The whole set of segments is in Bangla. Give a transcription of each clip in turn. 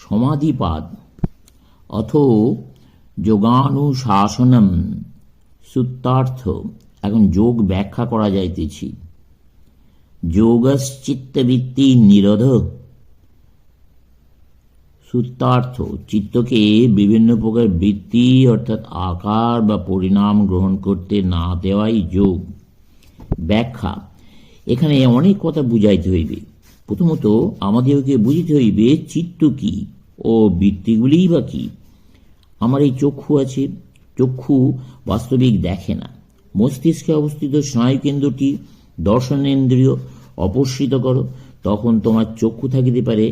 সমাধিপাদ অথ যোগানুশাসনম সূত্রার্থ। এখন যোগ ব্যাখ্যা করা যাইতেছি। যোগশ্চিত্তবৃত্তি নিরোধ সূত্রার্থ। চিত্তকে বিভিন্ন প্রকার বৃত্তি অর্থাৎ আকার বা পরিণাম গ্রহণ করতে না দেওয়াই যোগ। ব্যাখ্যা। এখানে অনেক কথা বুঝাইতে হইবে। প্রথমত আমাদেরকে বুঝিতে হইবে চিত্ত কি ও বৃত্তিগুলিই বা কি। আমার এই চক্ষু আছে, চক্ষু বাস্তবিক দেখে না। মস্তিষ্কে অবস্থিত স্নায়ুকেন্দ্রটি দর্শনেন্দ্রিয় অপসৃত করো, তখন তোমার চক্ষু থাকিতে পারে,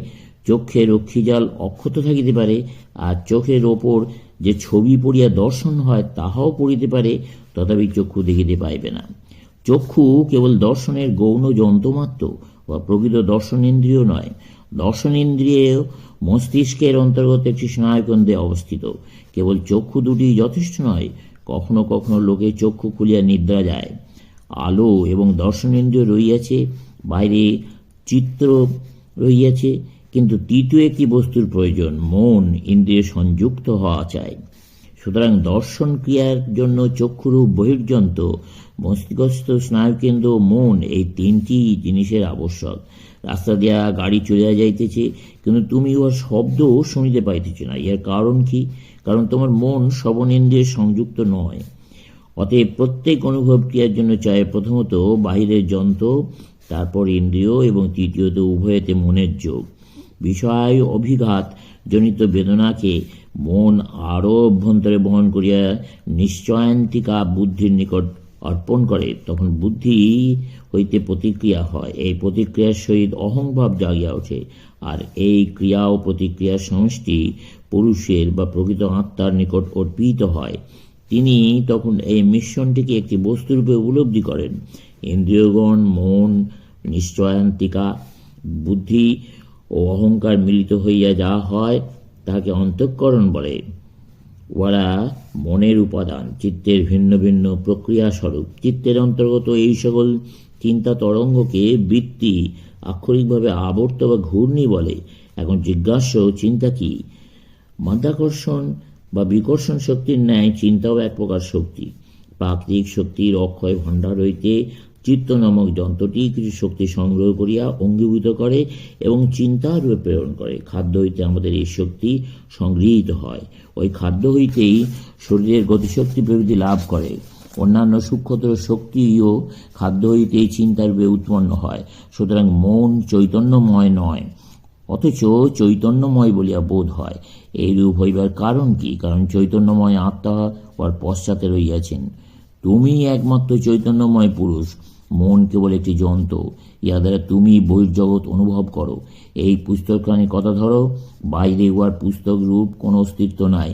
চক্ষের রক্ষীজাল অক্ষত থাকিতে পারে, আর চোখের ওপর যে ছবি পড়িয়া দর্শন হয় তাহাও পড়িতে পারে, তথাপি চক্ষু দেখিতে পাইবে না। চক্ষু কেবল দর্শনের গৌণ যন্ত্রমাত্র বা প্রকৃত দর্শনেন্দ্রিয় নয়। দর্শনেন্দ্রিয় মস্তিষ্কের অন্তর্গত একটি স্নায়ুকেন্দ্রে অবস্থিত। কেবল চক্ষু দুটি যথেষ্ট নয়, কখনো কখনো লোকে চক্ষু খুলিয়া নিদ্রা যায়। আলো এবং দর্শনেন্দ্রিয় রহিয়াছে, বাইরে চিত্র রহিয়াছে, কিন্তু তৃতীয় একটি বস্তুর প্রয়োজন, মন ইন্দ্রিয় সংযুক্ত হওয়া চাই। সুতরাং দর্শন ক্রিয়ার জন্য চক্ষুরূপ বহির্যন্ত্র, মস্তিষ্কস্থ স্নায়ুকেন্দ্র, মন, এই তিনটি জিনিসের আবশ্যক। রাস্তা দিয়া গাড়ি চলিয়া যাইতেছে, কিন্তু তুমি উহার শব্দ শুনিতে পাইতেছ না। ইহার কারণ কি? কারণ তোমার মন শ্রবণেন্দ্রিয়ে সংযুক্ত নয়। অতএব প্রত্যেক অনুভব ক্রিয়ার জন্য চাই প্রথমত বাহিরের যন্ত্র, তারপর ইন্দ্রিয় এবং তৃতীয়ত উভয়েতে মনের যোগ। বিষয় অভিঘাত জনিত বেদনাকে মন আরও অভ্যন্তরে বহন করিয়া নিশ্চয়ান্তিকা বুদ্ধির নিকট অর্পণ করে, তখন বুদ্ধি হইতে প্রতিক্রিয়া হয়। এই প্রতিক্রিয়ার সহিত অহংভাব জাগিয়া ওঠে, আর এই ক্রিয়া ও প্রতিক্রিয়ার সমষ্টি পুরুষের বা প্রকৃত আত্মার নিকট অর্পিত হয়। তিনি তখন এই মিশ্রণটিকে একটি বস্তুরূপে উপলব্ধি করেন। ইন্দ্রিয়গণ, মন, নিশ্চয়ান্তিকা, বুদ্ধি ও অহংকার মিলিত হইয়া যা হয় তাহাকে অন্তঃকরণ বলে। ওরা মনের উপাদান, চিত্তের ভিন্ন ভিন্ন প্রক্রিয়া স্বরূপ। চিত্তের অন্তর্গত এই সকল চিন্তা তরঙ্গকে বৃত্তি, আক্ষরিকভাবে আবর্ত বা ঘূর্ণি বলে। এখন জিজ্ঞাস্য, চিন্তা কি? মাধ্যাকর্ষণ বা বিকর্ষণ শক্তির ন্যায় চিন্তাও এক প্রকার শক্তি। প্রাকৃতিক শক্তির অক্ষয় ভাণ্ডার হইতে চিত্ত নামক যন্ত্রটি কিছু শক্তি সংগ্রহ করিয়া অঙ্গীভূত করে এবং চিন্তার রূপে প্রেরণ করে। খাদ্য হইতে আমাদের এই শক্তি সংগৃহীত হয়। ওই খাদ্য হইতেই শরীরের গতিশক্তি প্রভৃতি লাভ করে। অন্যান্য সূক্ষ্মতর শক্তিও খাদ্য হইতেই চিন্তার রূপে উৎপন্ন হয়। সুতরাং মন চৈতন্যময় নয়, অথচ চৈতন্যময় বলিয়া বোধ হয়। এইরূপ হইবার কারণ কি? কারণ চৈতন্যময় আত্মা ওর পশ্চাতে রহিয়াছেন। তুমি একমাত্র চৈতন্যময় পুরুষ, মন কেবল একটি যন্ত্র। ইহা দ্বারা তুমি বহির্জগৎ অনুভব করো। এই পুস্তকখানি কথা ধরো, বাইরে উহার পুস্তক রূপ কোনো অস্তিত্ব নাই।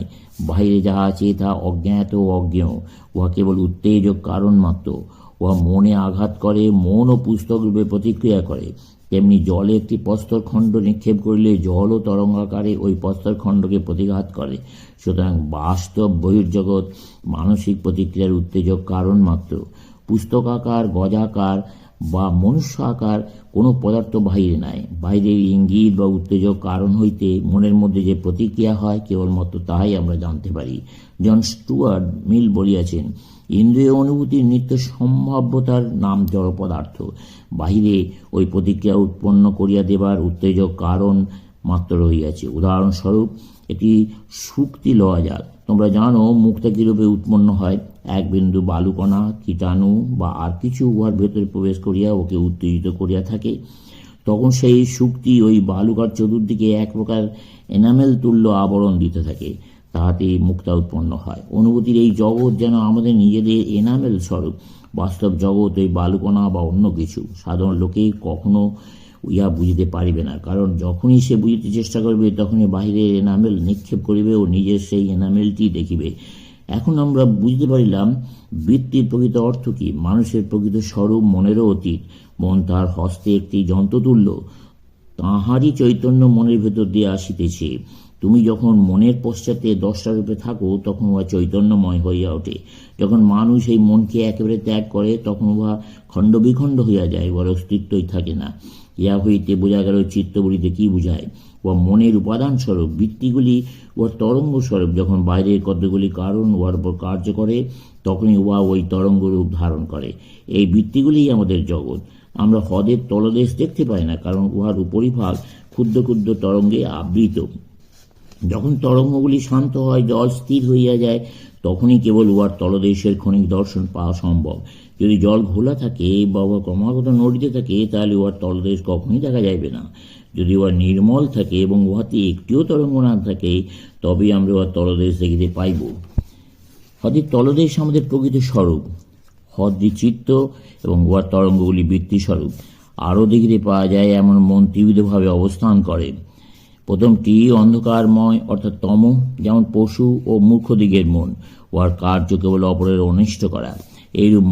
বাইরে যাহা আছে তা অজ্ঞাত ও অজ্ঞেয়, উহা কেবল উত্তেজক কারণ মাত্র। উহা মনে আঘাত করে, মন ও পুস্তক রূপে প্রতিক্রিয়া করে। তেমনি জলে একটি প্রস্তরখণ্ড নিক্ষেপ করিলে জল ও তরঙ্গাকারে ওই প্রস্তরখণ্ডকে প্রতিঘাত করে। সুতরাং বাস্তব বহির্জগৎ মানসিক প্রতিক্রিয়ার উত্তেজক কারণ মাত্র। পুস্তকাকার, গজাকার বা মনুষ্য আকার কোনো পদার্থ বাহিরে নাই। বাইরের ইঙ্গিত বা উত্তেজক কারণ হইতে মনের মধ্যে যে প্রতিক্রিয়া হয় কেবলমাত্র তাহাই আমরা জানতে পারি। জন স্টুয়ার্ট মিল বলিয়াছেন, ইন্দ্রিয় অনুভূতির নিত্য সম্ভাব্যতার নাম জড় পদার্থ। বাহিরে ওই প্রতিক্রিয়া উৎপন্ন করিয়া দেবার উত্তেজক কারণ মাত্র রহিয়াছে। উদাহরণস্বরূপ একটি শুক্তি লওয়া যাক। তোমরা জানো মুক্তা কিরূপে উৎপন্ন হয়। এক বিন্দু বালুকণা, কীটাণু বা আর কিছু উহার ভেতরে প্রবেশ করিয়া ওকে উত্তেজিত করিয়া থাকে। তখন সেই শুক্তি ওই বালুকার চতুর্দিকে এক প্রকার এনামেল তুল্য আবরণ দিতে থাকে, তাহাতে মুক্তা উৎপন্ন হয়। অনুভূতির এই জগৎ যেন আমাদের নিজেদের এনামেল স্বরূপ। বাস্তব জগৎ ওই বালুকণা বা অন্য কিছু। সাধারণ লোকে কখনো ইহা বুঝিতে পারিবে না, কারণ যখনই সে বুঝিতে চেষ্টা করিবে তখনই বাহিরের এনামেল নিক্ষেপ করিবে ও নিজের সেই এনামেলটি দেখিবে। এখন আমরা বুঝতে পারিলাম বৃত্তির প্রকৃত অর্থ কি। মানুষের প্রকৃত স্বরূপ মনেরও অতীত। মন তার হস্তে একটি যন্ত্রতুল্য, তাহারই চৈতন্য মনের ভেতর দিয়ে আসিতেছে। তুমি যখন মনের পশ্চাতে দশটা রূপে থাকো তখন উহা চৈতন্যময় হইয়া ওঠে। যখন মানুষ এই মনকে একেবারে ত্যাগ করে তখন উহা খণ্ডবিখণ্ড হইয়া যায়, উহার অস্তিত্বই থাকে না। ইহা হইতে বোঝা গেল চিত্ত বলিতে কি বুঝায়। ও মনের উপাদান স্বরূপ, বৃত্তিগুলি উহার তরঙ্গ স্বরূপ। যখন বাইরের কতগুলি কারণ উহার উপর কার্য করে, তখনই উহা ওই তরঙ্গ রূপ ধারণ করে। এই বৃত্তিগুলিই আমাদের জগৎ। আমরা হ্রদের তলদেশ দেখতে পাই না, কারণ উহার উপরিভাগ ক্ষুদ্র ক্ষুদ্র তরঙ্গে আবৃত। যখন তরঙ্গগুলি শান্ত হয়, জল স্থির হইয়া যায়, তখনই কেবল উহার তলদেশের ক্ষণিক দর্শন পাওয়া সম্ভব। যদি জল ঘোলা থাকে বা উহা ক্রমাগত নড়িতে থাকে, তাহলে উহার তলদেশ কখনই দেখা যাইবে না। যদি উহা নির্মল থাকে এবং উহাতে একটিও তরঙ্গ না থাকে, তবেই আমরা উহার তলদেশ দেখিতে পাইব। হ্রদের তলদেশ আমাদের প্রকৃত স্বরূপ। হ্রদটি চিত্ত এবং উহার তরঙ্গগুলি বৃত্তিস্বরূপ। আরও দেখিতে পাওয়া যায় এমন মন ত্রিবিধভাবে অবস্থান করে। প্রথমটি অন্ধকারময় অর্থাৎ তম, যেমন পশু ও মূর্খ দিগের মন। উহার কার্য কেবল অপরের অনিষ্ট করা। এইরূপ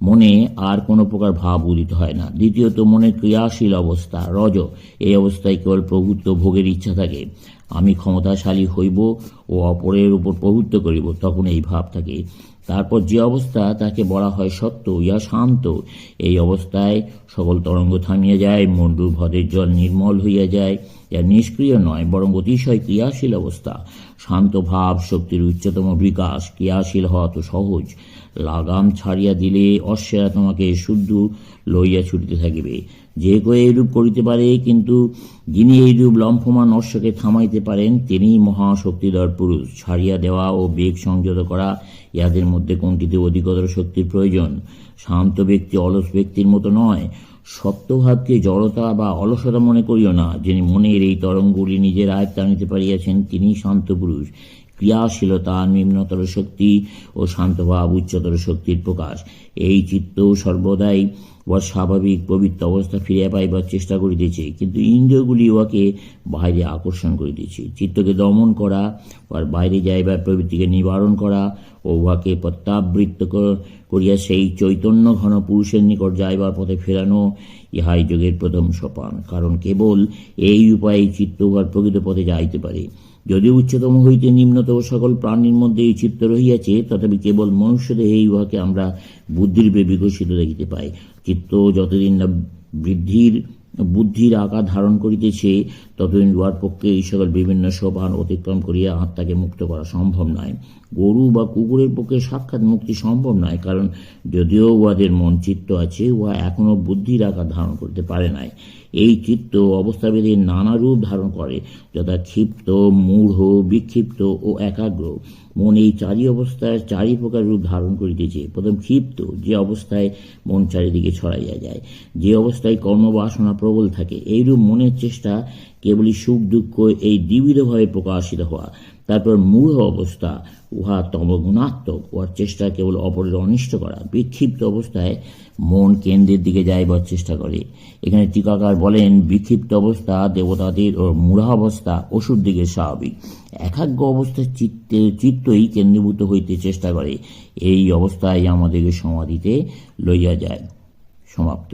মনে আর কোনো প্রকার ভাব উদিত হয় না। দ্বিতীয়ত মনের ক্রিয়াশীল অবস্থা, রজ। এই অবস্থায় কেবল প্রভুত্ব ভোগের ইচ্ছা থাকে। আমি ক্ষমতাশালী হইব ও অপরের উপর প্রভুত্ব করিব, তখন এই ভাব থাকে। তারপর যে অবস্থা, তাকে বলা হয় সত্য, ইহা শান্ত। এই অবস্থায় সকল তরঙ্গ থামিয়া যায়, মনরূপ হ্রদের জল নির্মল হইয়া যায়। ইহা নিষ্ক্রিয় নয়, বরং অতিশয় ক্রিয়াশীল অবস্থা। শান্ত ভাব শক্তির উচ্চতম বিকাশ। ক্রিয়াশীল হওয়া তো সহজ। লাগাম ছাড়িয়া দিলে অশ্বেরা তোমাকে শুদ্ধ লইয়া ছুটিতে থাকিবে। যে কেউ এইরূপ করিতে পারে, কিন্তু যিনি এইরূপ লম্ফমান অশ্বকে থামাইতে পারেন, তিনিই মহাশক্তিধর পুরুষ। ছাড়িয়া দেওয়া ও বেগ সংযত করা, ইহাদের মধ্যে কোনটিতে অধিকতর শক্তির প্রয়োজন? শান্ত ব্যক্তি অলস ব্যক্তির মতো নয়। সত্যভাবকে জড়তা বা অলসতা মনে করিও না। যিনি মনের এই তরঙ্গগুলি নিজের আয়ত্তে আনিতে পারিয়াছেন, তিনিই শান্ত পুরুষ। ক্রিয়াশীলতা নিম্নতর শক্তি ও শান্তভাব উচ্চতর শক্তির প্রকাশ। এই চিত্ত সর্বদাই উহার স্বাভাবিক পবিত্র অবস্থা ফিরিয়া পাইবার চেষ্টা করিতেছে, কিন্তু ইন্দ্রিয়গুলি উহাকে বাইরে আকর্ষণ করিতেছে। চিত্তকে দমন করা, উহার বাইরে যাইবার প্রবৃত্তিকে নিবারণ করা ও উহাকে প্রত্যাবৃত্ত করিয়া সেই চৈতন্য ঘন পুরুষের নিকট যাইবার পথে ফেরানো, ইহাই যোগের প্রথম সোপান। কারণ কেবল এই উপায়ে চিত্ত উহার প্রকৃত পথে যাইতে পারে। যদি উচ্চতম হইতে নিম্নতম সকল প্রাণীর মধ্যে এই চিত্ত রহিয়াছে, তথাপি কেবল মনুষ্যদেহে উহাকে আমরা বুদ্ধিরূপে বিকশিত দেখিতে পাই। চিত্ত যতদিন না বুদ্ধির আকার ধারণ করিতেছে, ততদিন উহার পক্ষে এই সকল বিভিন্ন সোপান অতিক্রম করিয়া আত্মাকে মুক্ত করা সম্ভব নয়। গরু বা কুকুরের পক্ষে সাক্ষাৎ মুক্তি সম্ভব নয়, কারণ যদিও উহাদের মন চিত্ত আছে, উহা এখনও বুদ্ধির আকার ধারণ করতে পারে নাই। এই চিত্ত অবস্থাভেদে নানা রূপ ধারণ করে, যথা ক্ষিপ্ত, মূঢ়, বিক্ষিপ্ত ও একাগ্র। মন এই চারি অবস্থায় চারি প্রকার রূপ ধারণ করিতেছে। প্রথম ক্ষিপ্ত, যে অবস্থায় মন চারিদিকে ছড়াইয়া যায়, যে অবস্থায় কর্মবাসনা প্রবল থাকে। এইরূপ মনের চেষ্টা কেবলই সুখ দুঃখ এই দ্বিবিধভাবে প্রকাশিত হওয়া। তারপর মূঢ় অবস্থা, উহা তমগুণাত্মক। উহার চেষ্টা কেবল অপরের অনিষ্ট করা। বিক্ষিপ্ত অবস্থায় মন কেন্দ্রের দিকে যাইবার চেষ্টা করে। এখানে টিকাকার বলেন, বিক্ষিপ্ত অবস্থা দেবতাদের ও মূঢ়াবস্থা অসুর দিকে স্বাভাবিক। একাগ্র অবস্থায় চিত্তই কেন্দ্রীভূত হইতে চেষ্টা করে। এই অবস্থায় আমাদেরকে সমাধিতে লইয়া যায়। সমাপ্ত।